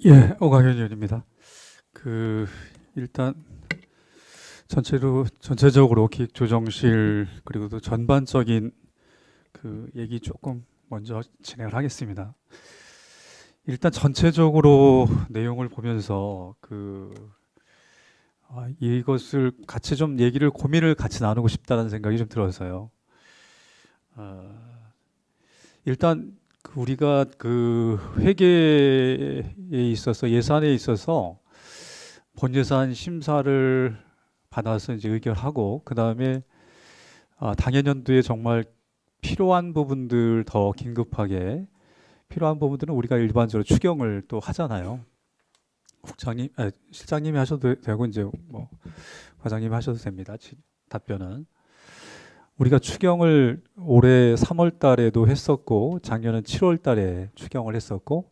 예, 오광현 의원입니다. 그 일단 전체적으로 기획조정실 그리고 또 전반적인 그 얘기 조금 먼저 진행을 하겠습니다. 일단 전체적으로 내용을 보면서 이것을 같이 좀 얘기를 고민을 같이 나누고 싶다는 생각이 좀 들어서요. 일단 우리가 그 회계에 있어서 예산에 있어서 본예산 심사를 받아서 이제 의결하고 그 다음에 당해년도에 정말 필요한 부분들 더 긴급하게 필요한 부분들은 우리가 일반적으로 추경을 또 하잖아요. 실장님이 하셔도 되고 이제 뭐 과장님이 하셔도 됩니다. 답변은. 우리가 추경을 올해 3월 달에도 했었고 작년은 7월 달에 추경을 했었고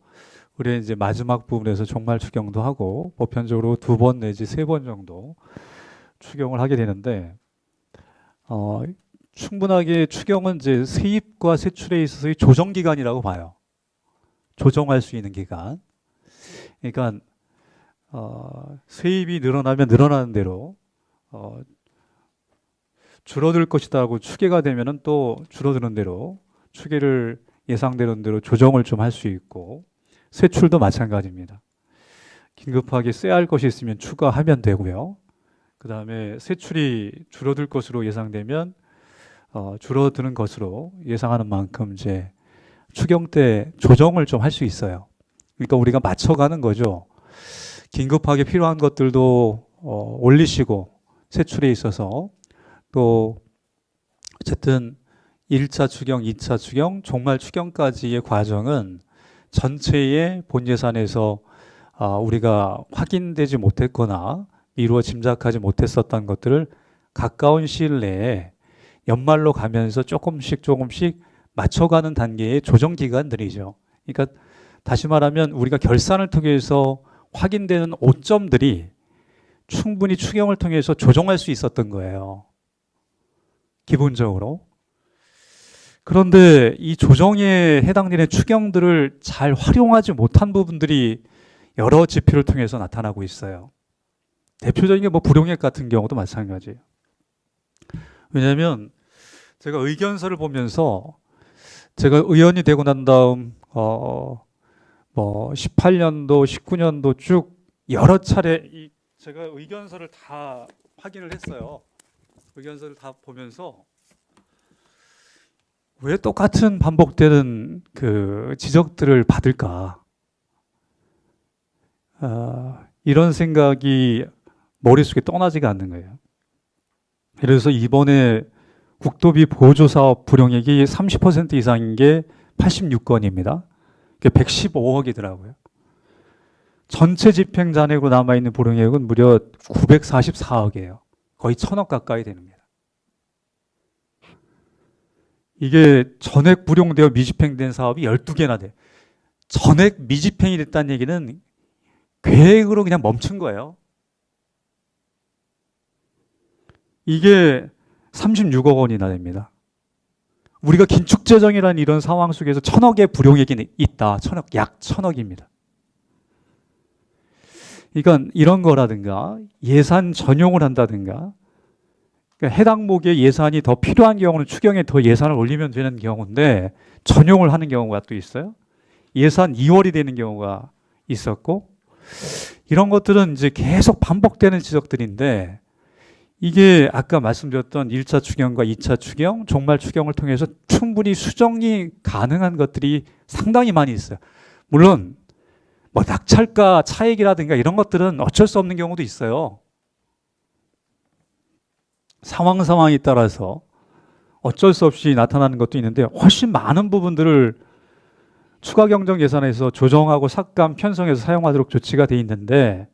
올해 이제 마지막 부분에서 종말 추경도 하고 보편적으로 2번 내지 3번 정도 추경을 하게 되는데 충분하게 추경은 이제 세입과 세출에 있어서의 조정 기간이라고 봐요. 조정할 수 있는 기간. 그러니까 세입이 늘어나면 늘어나는 대로 줄어들 것이다고 추계가 되면은 또 줄어드는 대로 추계를 예상되는 대로 조정을 좀 할 수 있고 세출도 마찬가지입니다. 긴급하게 써야 할 것이 있으면 추가하면 되고요. 그 다음에 세출이 줄어들 것으로 예상되면 줄어드는 것으로 예상하는 만큼 이제 추경 때 조정을 좀 할 수 있어요. 그러니까 우리가 맞춰가는 거죠. 긴급하게 필요한 것들도 올리시고 세출에 있어서 또 어쨌든 1차 추경, 2차 추경, 종말 추경까지의 과정은 전체의 본 예산에서 우리가 확인되지 못했거나 이루어 짐작하지 못했었던 것들을 가까운 시일 내에 연말로 가면서 조금씩 맞춰가는 단계의 조정 기간들이죠. 그러니까 다시 말하면 우리가 결산을 통해서 확인되는 오점들이 충분히 추경을 통해서 조정할 수 있었던 거예요. 기본적으로. 그런데 이 조정에 해당되는 추경들을 잘 활용하지 못한 부분들이 여러 지표를 통해서 나타나고 있어요. 대표적인 게 뭐 불용액 같은 경우도 마찬가지예요. 왜냐하면 제가 의견서를 보면서 제가 의원이 되고 난 다음 뭐 18년도, 19년도 쭉 여러 차례 제가 의견서를 다 확인을 했어요. 의견서를 다 보면서 왜 똑같은 반복되는 그 지적들을 받을까? 이런 생각이 머릿속에 떠나지가 않는 거예요. 그래서 이번에 국도비 보조사업 불용액이 30% 이상인 게 86건입니다. 그게 115억이더라고요. 전체 집행 잔액으로 남아있는 불용액은 무려 944억이에요. 거의 1000억 가까이 됩니다. 이게 전액 불용되어 미집행된 사업이 12개나 돼. 전액 미집행이 됐다는 얘기는 계획으로 그냥 멈춘 거예요. 이게 36억 원이나 됩니다. 우리가 긴축재정이라는 이런 상황 속에서 1000억의 불용액이 있다. 약 1000억입니다. 그러니까 이런 거라든가 예산 전용을 한다든가 그러니까 해당 목의 예산이 더 필요한 경우는 추경에 더 예산을 올리면 되는 경우인데 전용을 하는 경우가 또 있어요. 예산 2월이 되는 경우가 있었고 이런 것들은 이제 계속 반복되는 지적들인데 이게 아까 말씀드렸던 1차 추경과 2차 추경, 종말 추경을 통해서 충분히 수정이 가능한 것들이 상당히 많이 있어요. 물론 뭐 낙찰가 차익이라든가 이런 것들은 어쩔 수 없는 경우도 있어요. 상황에 따라서 어쩔 수 없이 나타나는 것도 있는데 훨씬 많은 부분들을 추가 경정 예산에서 조정하고 삭감, 편성해서 사용하도록 조치가 돼 있는데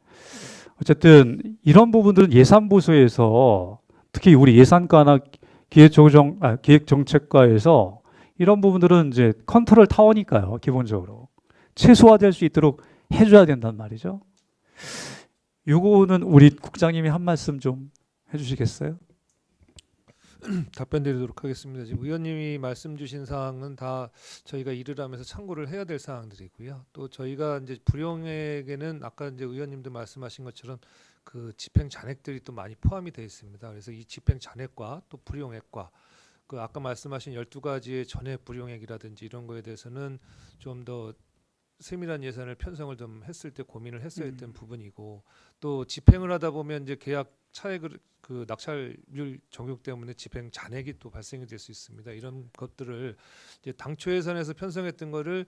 어쨌든 이런 부분들은 예산부서에서 특히 우리 예산과나 기획정책과에서 이런 부분들은 이제 컨트롤 타워니까요. 기본적으로 최소화될 수 있도록 해줘야 된단 말이죠. 요거는 우리 국장님이 한 말씀 좀 해주시겠어요? 답변드리도록 하겠습니다. 지금 의원님이 말씀 주신 사항은 다 저희가 일을 하면서 참고를 해야 될 사항들이고요. 또 저희가 이제 불용액에는 아까 이제 의원님도 말씀하신 것처럼 그 집행 잔액들이 또 많이 포함이 되어 있습니다. 그래서 이 집행 잔액과 또 불용액과 그 아까 말씀하신 12가지의 전액 불용액이라든지 이런 거에 대해서는 좀 더 세밀한 예산을 편성을 좀 했을 때 고민을 했어야 했던 부분이고, 또 집행을 하다 보면 이제 계약 차액을 그 낙찰률 적용 때문에 집행 잔액이 또 발생이 될 수 있습니다. 이런 것들을 이제 당초 예산에서 편성했던 거를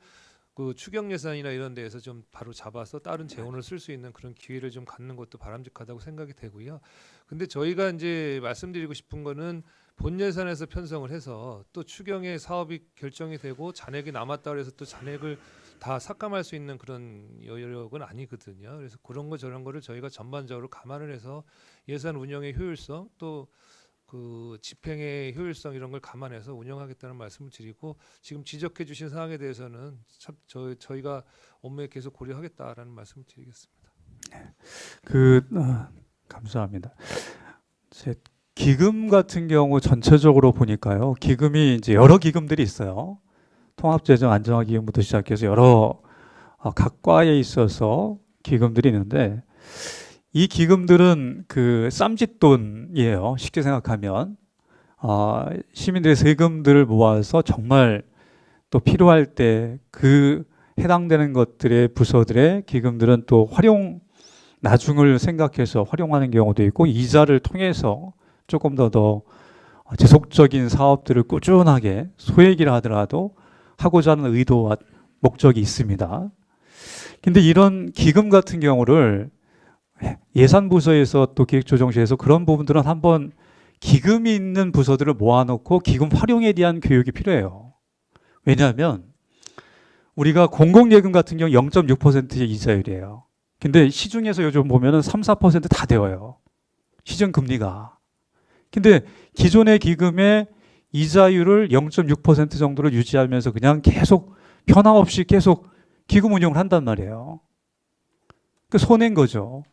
그 추경 예산이나 이런 데에서 좀 바로 잡아서 다른 재원을 쓸 수 있는 그런 기회를 좀 갖는 것도 바람직하다고 생각이 되고요. 근데 저희가 이제 말씀드리고 싶은 거는 본 예산에서 편성을 해서 또 추경의 사업이 결정이 되고 잔액이 남았다 그래서 또 잔액을 다 삭감할 수 있는 그런 여력은 아니거든요. 그래서 그런 거 저런 거를 저희가 전반적으로 감안을 해서 예산 운영의 효율성 또 그 집행의 효율성 이런 걸 감안해서 운영하겠다는 말씀을 드리고, 지금 지적해 주신 사항에 대해서는 참 저희가 업무에 계속 고려하겠다라는 말씀을 드리겠습니다. 감사합니다. 제 기금 같은 경우 전체적으로 보니까요. 기금이 이제 여러 기금들이 있어요. 통합재정 안정화기금부터 시작해서 여러 각 과에 있어서 기금들이 있는데, 이 기금들은 그 쌈짓돈이에요. 쉽게 생각하면 시민들의 세금들을 모아서 정말 또 필요할 때 그 해당되는 것들의 부서들의 기금들은 또 활용 나중을 생각해서 활용하는 경우도 있고, 이자를 통해서 조금 더 지속적인 사업들을 꾸준하게 소액이라 하더라도 하고자 하는 의도와 목적이 있습니다. 근데 이런 기금 같은 경우를 예산부서에서 또 기획조정실에서 그런 부분들은 한번 기금이 있는 부서들을 모아놓고 기금 활용에 대한 교육이 필요해요. 왜냐하면 우리가 공공예금 같은 경우 0.6%의 이자율이에요. 근데 시중에서 요즘 보면은 3, 4%다 되어요. 시중금리가. 근데 기존의 기금의 이자율을 0.6% 정도로 유지하면서 그냥 계속 변화없이 계속 기금 운용을 한단 말이에요. 그 손해인 거죠.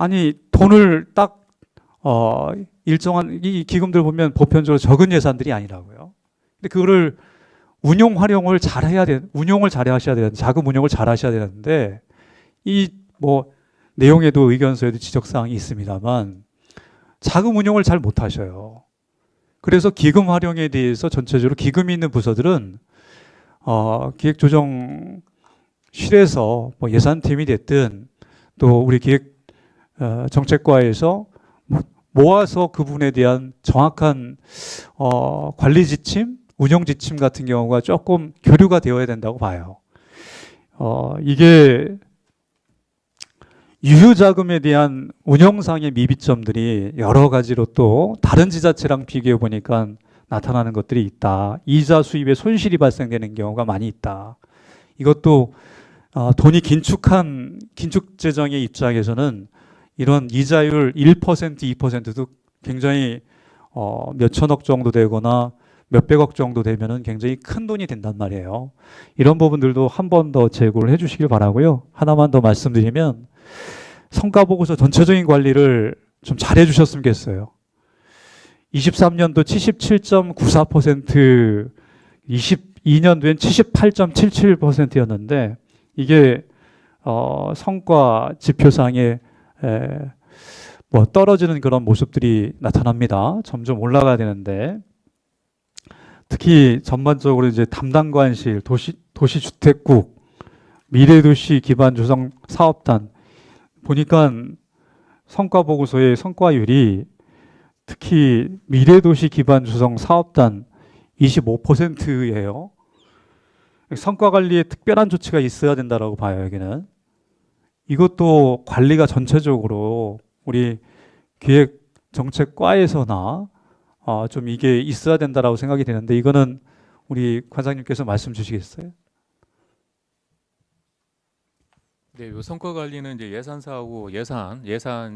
아니 돈을 딱 일정한 이 기금들 보면 보편적으로 적은 예산들이 아니라고요. 근데 그거를 운용 활용을 잘 해야 운용을 잘 하셔야 되는, 자금 운용을 잘 하셔야 되는데, 이 뭐 내용에도 의견서에도 지적사항이 있습니다만 자금 운용을 잘 못 하셔요. 그래서 기금 활용에 대해서 전체적으로 기금이 있는 부서들은 기획조정실에서 뭐 예산팀이 됐든 또 우리 기획 정책과에서 모아서 그 부분에 대한 정확한 관리 지침, 운영 지침 같은 경우가 조금 교류가 되어야 된다고 봐요. 이게 유효자금에 대한 운영상의 미비점들이 여러 가지로 또 다른 지자체랑 비교해 보니까 나타나는 것들이 있다. 이자 수입에 손실이 발생되는 경우가 많이 있다. 이것도 돈이 긴축 재정의 입장에서는 이런 이자율 1%, 2%도 굉장히 몇천억 정도 되거나 몇백억 정도 되면은 굉장히 큰 돈이 된단 말이에요. 이런 부분들도 한 번 더 제고를 해주시길 바라고요. 하나만 더 말씀드리면, 성과보고서 전체적인 관리를 좀 잘해 주셨으면 좋겠어요. 23년도 77.94%, 22년도엔 78.77%였는데 이게 성과 지표상에 뭐 떨어지는 그런 모습들이 나타납니다. 점점 올라가야 되는데, 특히 전반적으로 이제 담당관실, 도시주택국, 미래도시 기반 조성 사업단 보니까 성과 보고서의 성과율이 특히 미래도시 기반 조성 사업단 25%예요. 성과 관리에 특별한 조치가 있어야 된다라고 봐요, 여기는. 이것도 관리가 전체적으로 우리 기획정책과에서나 좀 이게 있어야 된다라고 생각이 되는데, 이거는 우리 관장님께서 말씀 주시겠어요? 네, 요 성과 관리는 이제 예산서하고 예산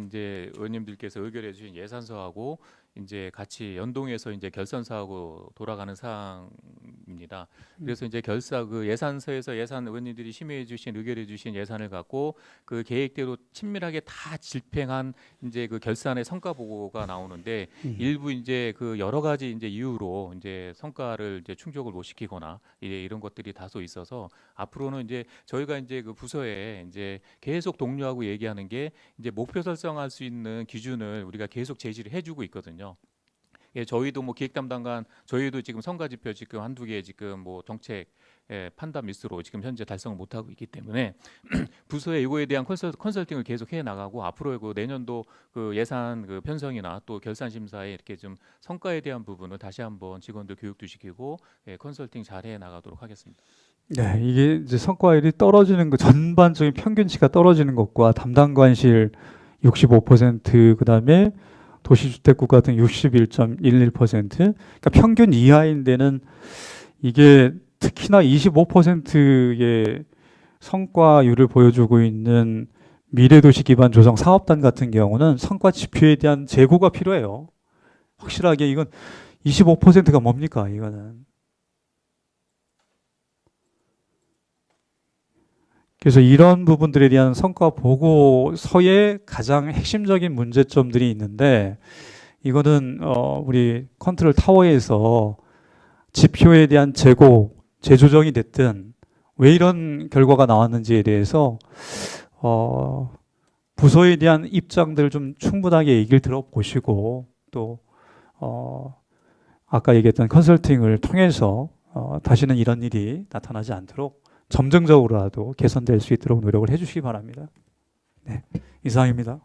이제 의원님들께서 의결해 주신 예산서하고 이제 같이 연동해서 이제 결선사하고 돌아가는 사항입니다. 그래서 이제 그 예산서에서 의원님들이 심의해 주신 의결해 주신 예산을 갖고 그 계획대로 친밀하게 다 집행한 이제 그 결산의 성과 보고가 나오는데 일부 이제 그 여러 가지 이제 이유로 이제 성과를 이제 충족을 못 시키거나 이런 것들이 다소 있어서 앞으로는 이제 저희가 이제 그 부서에 이제 계속 동료하고 얘기하는 게 이제 목표 설정할 수 있는 기준을 우리가 계속 제시를 해주고 있거든요. 예, 저희도 뭐 기획 담당관 저희도 지금 성과 지표 지금 한두 개 지금 뭐 정책 판단 미스로 지금 현재 달성을 못 하고 있기 때문에 부서에 이거에 대한 컨설팅을 계속 해 나가고 앞으로 그 내년도 그 예산 그 편성이나 또 결산 심사에 이렇게 좀 성과에 대한 부분을 다시 한번 직원들 교육도 시키고 컨설팅 잘 해 나가도록 하겠습니다. 네, 이게 이제 성과율이 떨어지는 거 전반적인 평균치가 떨어지는 것과 담당관실 65% 그다음에 도시주택국 같은 61.11% 그러니까 평균 이하인 데는 이게 특히나 25%의 성과율을 보여주고 있는 미래도시 기반 조성 사업단 같은 경우는 성과 지표에 대한 재고가 필요해요. 확실하게 이건 25%가 뭡니까 이거는. 그래서 이런 부분들에 대한 성과 보고서의 가장 핵심적인 문제점들이 있는데 이거는 우리 컨트롤 타워에서 지표에 대한 재조정이 됐든 왜 이런 결과가 나왔는지에 대해서 부서에 대한 입장들 좀 충분하게 얘기를 들어보시고 또 아까 얘기했던 컨설팅을 통해서 다시는 이런 일이 나타나지 않도록 점정적으로라도 개선될 수 있도록 노력을 해주시기 바랍니다. 네, 이상입니다.